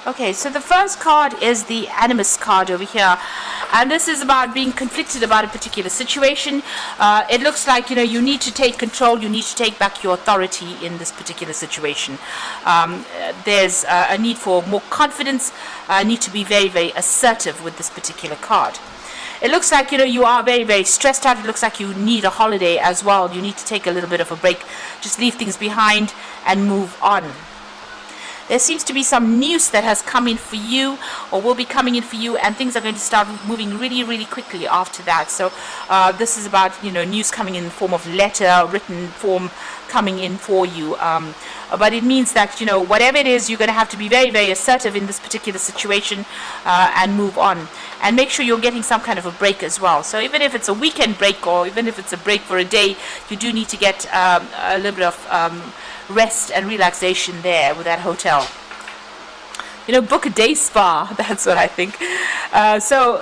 Okay, so the first card is the Animus card over here, and this is about being conflicted about a particular situation. It looks like you need to take control, you need to take back your authority in this particular situation. There's a need for more confidence, a need to be very, very assertive with this particular card. It looks like you are very, very stressed out. It looks like you need a holiday as well. You need to take a little bit of a break, just leave things behind and move on. There seems to be some news that has come in for you or will be coming in for you, and things are going to start moving really, really quickly after that. So this is about news coming in the form of letter, written form coming in for you. But it means that whatever it is, you're going to have to be very, very assertive in this particular situation and move on. And make sure you're getting some kind of a break as well. So even if it's a weekend break or even if it's a break for a day, you do need to get a little bit of rest and relaxation there with that hotel. Book a day spa. That's what I think. So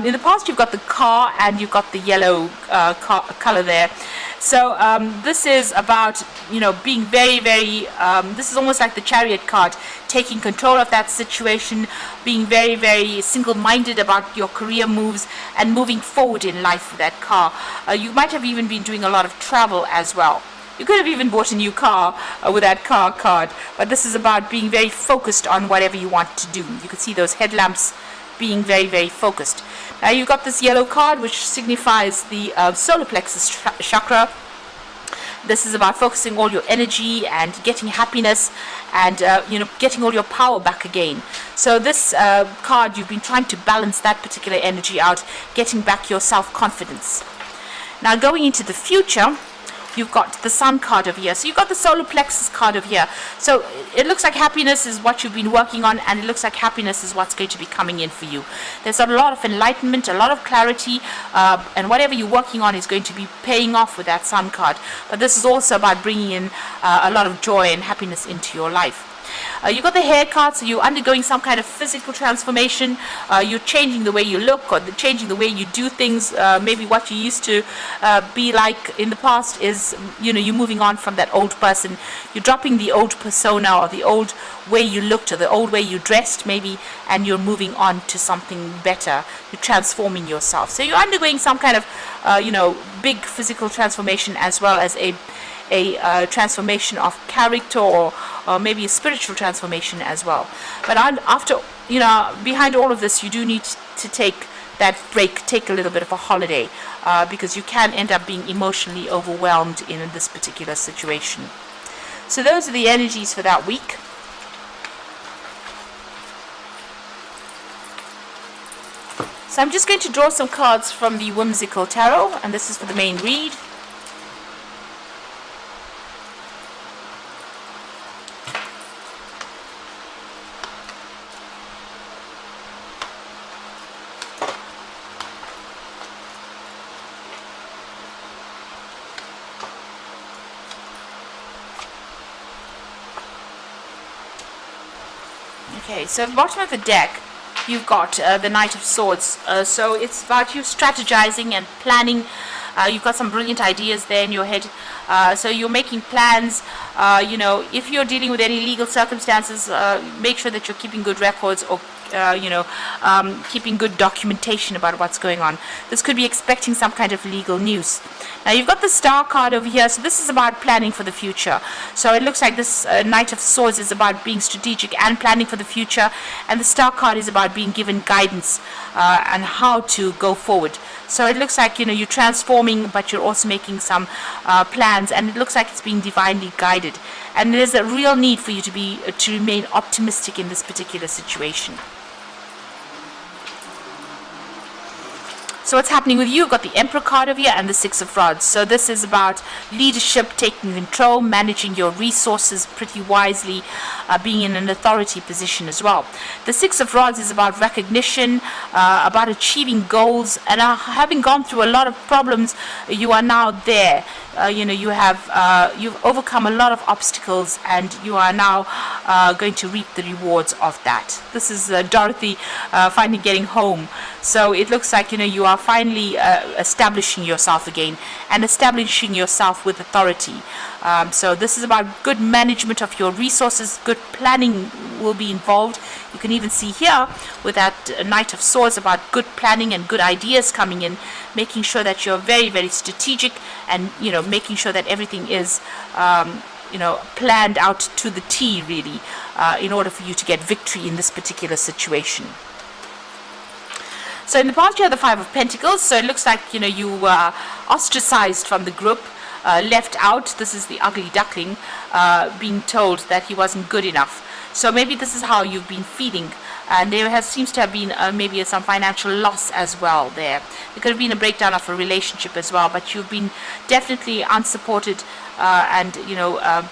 in the past, you've got the car and you've got the yellow color there. So this is about being very, very. This is almost like the Chariot card, taking control of that situation, being very, very single-minded about your career moves and moving forward in life with that car. You might have even been doing a lot of travel as well. You could have even bought a new car with that car card, but this is about being very focused on whatever you want to do. You can see those headlamps being very, very focused. Now you've got this yellow card, which signifies the solar plexus chakra. This is about focusing all your energy and getting happiness and getting all your power back again. So this card, you've been trying to balance that particular energy out, getting back your self-confidence. Now going into the future, you've got the Sun card over here. So you've got the solar plexus card over here. So it looks like happiness is what you've been working on, and it looks like happiness is what's going to be coming in for you. There's a lot of enlightenment, a lot of clarity, and whatever you're working on is going to be paying off with that Sun card. But this is also about bringing in a lot of joy and happiness into your life. You've got the hair card, so you're undergoing some kind of physical transformation. You're changing the way you look or changing the way you do things. Maybe what you used to be like in the past is, you're moving on from that old person. You're dropping the old persona or the old way you looked or the old way you dressed maybe, and you're moving on to something better. You're transforming yourself. So you're undergoing some kind of, big physical transformation as well as a transformation of character or maybe a spiritual transformation as well. But after, behind all of this, you do need to take that break, take a little bit of a holiday, because you can end up being emotionally overwhelmed in this particular situation. So those are the energies for that week. So I'm just going to draw some cards from the Whimsical Tarot, and this is for the main read. Okay, so at the bottom of the deck, you've got the Knight of Swords. So it's about you strategizing and planning. You've got some brilliant ideas there in your head. So you're making plans. If you're dealing with any legal circumstances, make sure that you're keeping good records or keeping good documentation about what's going on. This could be expecting some kind of legal news. Now you've got the Star card over here, so this is about planning for the future. So it looks like this Knight of Swords is about being strategic and planning for the future, and the Star card is about being given guidance on how to go forward. So it looks like you're transforming, but you're also making some plans, and it looks like it's being divinely guided. And there's a real need for you to remain optimistic in this particular situation. So what's happening with you? You've got the Emperor card over here and the Six of Rods. So this is about leadership, taking control, managing your resources pretty wisely, being in an authority position as well. The Six of Rods is about recognition, about achieving goals, and having gone through a lot of problems, you are now there. You've overcome a lot of obstacles, and you are now going to reap the rewards of that. This is Dorothy finally getting home. So it looks like you are finally establishing yourself again and establishing yourself with authority. So this is about good management of your resources, good planning will be involved. You can even see here with that Knight of Swords about good planning and good ideas coming in, making sure that you're very, very strategic, and making sure that everything is planned out to the T, really, in order for you to get victory in this particular situation. So in the past, you have the Five of Pentacles. So it looks like you were ostracized from the group, left out. This is the ugly duckling, being told that he wasn't good enough. So maybe this is how you've been feeling, and there seems to have been maybe some financial loss as well there. There could have been a breakdown of a relationship as well, but you've been definitely unsupported, and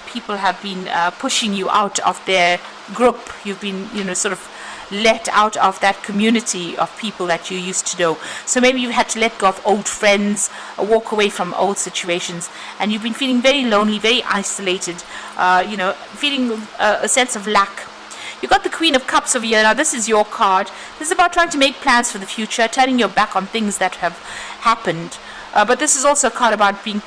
people have been pushing you out of their group. You've been sort of let out of that community of people that you used to know. So maybe you had to let go of old friends, walk away from old situations, and you've been feeling very lonely, very isolated, feeling a sense of lack. You got the Queen of Cups over here. Now this is your card. This is about trying to make plans for the future, turning your back on things that have happened. But this is also a card about being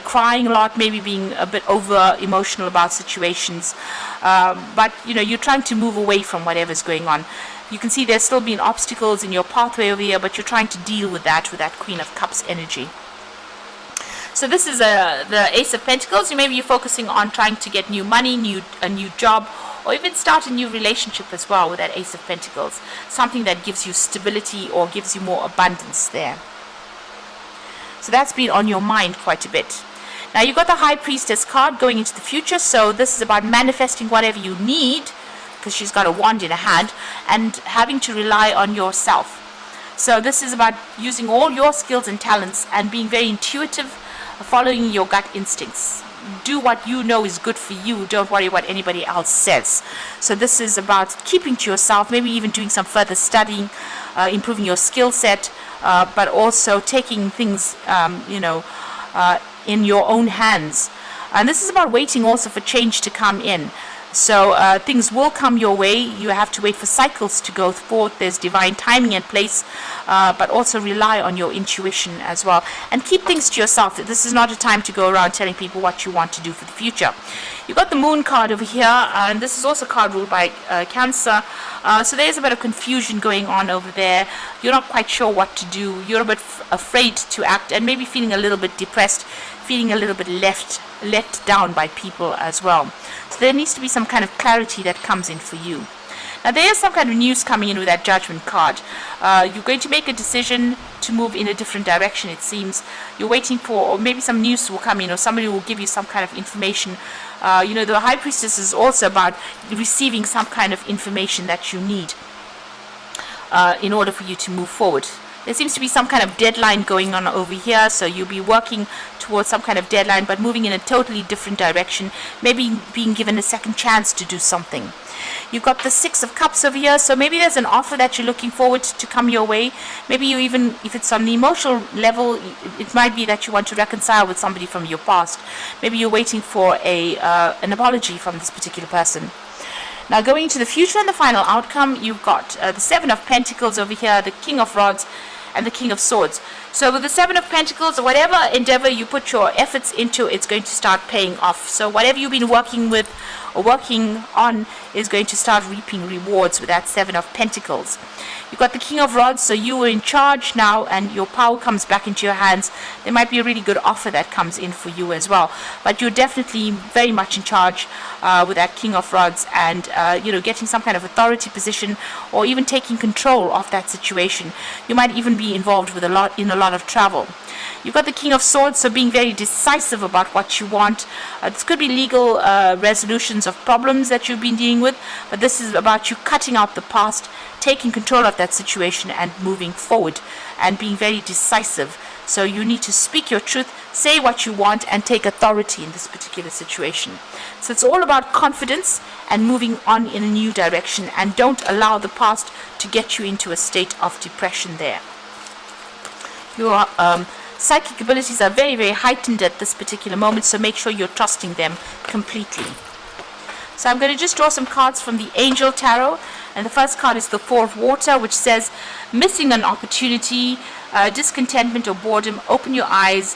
crying a lot, maybe being a bit over emotional about situations, but you're trying to move away from whatever's going on. You can see there's still been obstacles in your pathway over here, but you're trying to deal with that Queen of Cups energy. So this is the Ace of Pentacles. Maybe you're focusing on trying to get new money, a new job, or even start a new relationship as well with that Ace of Pentacles, something that gives you stability or gives you more abundance there. So that's been on your mind quite a bit. Now you've got the High Priestess card going into the future. So this is about manifesting whatever you need, because she's got a wand in her hand, and having to rely on yourself. So this is about using all your skills and talents and being very intuitive, following your gut instincts. Do what you know is good for you. Don't worry what anybody else says. So this is about keeping to yourself, maybe even doing some further studying, improving your skill set, but also taking things, in your own hands. And this is about waiting also for change to come in. So things will come your way. You have to wait for cycles to go forth. There's divine timing in place, but also rely on your intuition as well. And keep things to yourself. This is not a time to go around telling people what you want to do for the future. You've got the Moon card over here, and this is also a card ruled by Cancer. So there's a bit of confusion going on over there. You're not quite sure what to do. You're a bit afraid to act, and maybe feeling a little bit depressed, feeling a little bit let down by people as well. So there needs to be some kind of clarity that comes in for you. Now there is some kind of news coming in with that Judgment card. You're going to make a decision to move in a different direction, it seems. You're waiting for, or maybe some news will come in, or somebody will give you some kind of information. The High Priestess is also about receiving some kind of information that you need in order for you to move forward. There seems to be some kind of deadline going on over here, so you'll be working towards some kind of deadline, but moving in a totally different direction, maybe being given a second chance to do something. You've got the Six of Cups over here, so maybe there's an offer that you're looking forward to come your way. Maybe you even, if it's on the emotional level, it might be that you want to reconcile with somebody from your past. Maybe you're waiting for an apology from this particular person. Now going into the future and the final outcome, you've got the Seven of Pentacles over here, the King of Rods, and the King of Swords. So with the Seven of Pentacles, whatever endeavor you put your efforts into, it's going to start paying off. So whatever you've been working with or working on is going to start reaping rewards with that Seven of Pentacles. You've got the King of Rods, so you were in charge now and your power comes back into your hands. There might be a really good offer that comes in for you as well. But you're definitely very much in charge with that King of Rods, and getting some kind of authority position, or even taking control of that situation. You might even be involved with a lot of travel. You've got the King of Swords, so being very decisive about what you want. This could be legal resolutions of problems that you've been dealing with, but this is about you cutting out the past, taking control of that situation and moving forward, and being very decisive. So you need to speak your truth, say what you want, and take authority in this particular situation. So it's all about confidence and moving on in a new direction, and don't allow the past to get you into a state of depression there. Your psychic abilities are very, very heightened at this particular moment, so make sure you're trusting them completely. So I'm going to just draw some cards from the Angel Tarot, and the first card is the Four of Water, which says missing an opportunity, discontentment or boredom. Open your eyes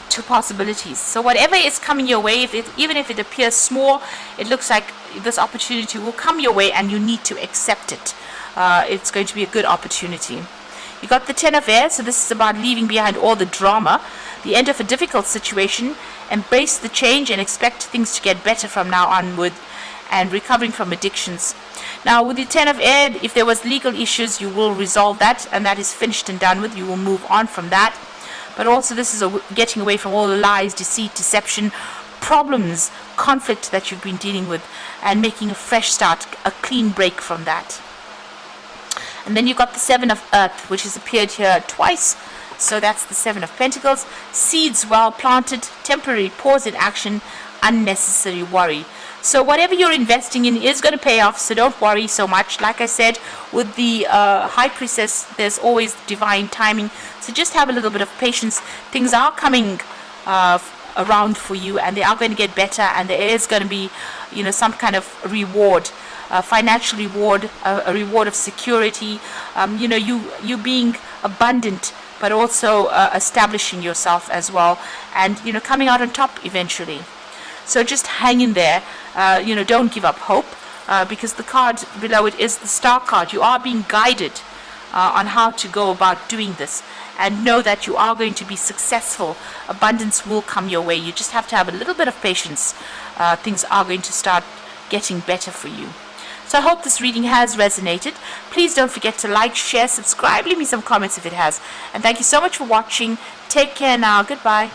to possibilities. So whatever is coming your way, even if it appears small, it looks like this opportunity will come your way, and you need to accept it. It's going to be a good opportunity. You got the Ten of Air, so this is about leaving behind all the drama, the end of a difficult situation, embrace the change and expect things to get better from now onward, and recovering from addictions. Now with the Ten of Air, if there was legal issues, you will resolve that, and that is finished and done with. You will move on from that. But also this is getting away from all the lies, deceit, deception, problems, conflict that you've been dealing with, and making a fresh start, a clean break from that. And then you've got the Seven of Earth, which has appeared here twice. So that's the Seven of Pentacles. Seeds well planted, temporary pause in action, unnecessary worry. So whatever you're investing in is going to pay off, so don't worry so much. Like I said, with the High Priestess, there's always divine timing. So just have a little bit of patience. Things are coming around for you, and they are going to get better, and there is going to be, some kind of reward. Financial reward, a reward of security, you being abundant, but also establishing yourself as well, and coming out on top eventually. So just hang in there. Don't give up hope, because the card below it is the Star card. You are being guided on how to go about doing this, and know that you are going to be successful. Abundance will come your way. You just have to have a little bit of patience. Things are going to start getting better for you. So I hope this reading has resonated. Please don't forget to like, share, subscribe, leave me some comments if it has. And thank you so much for watching. Take care now. Goodbye.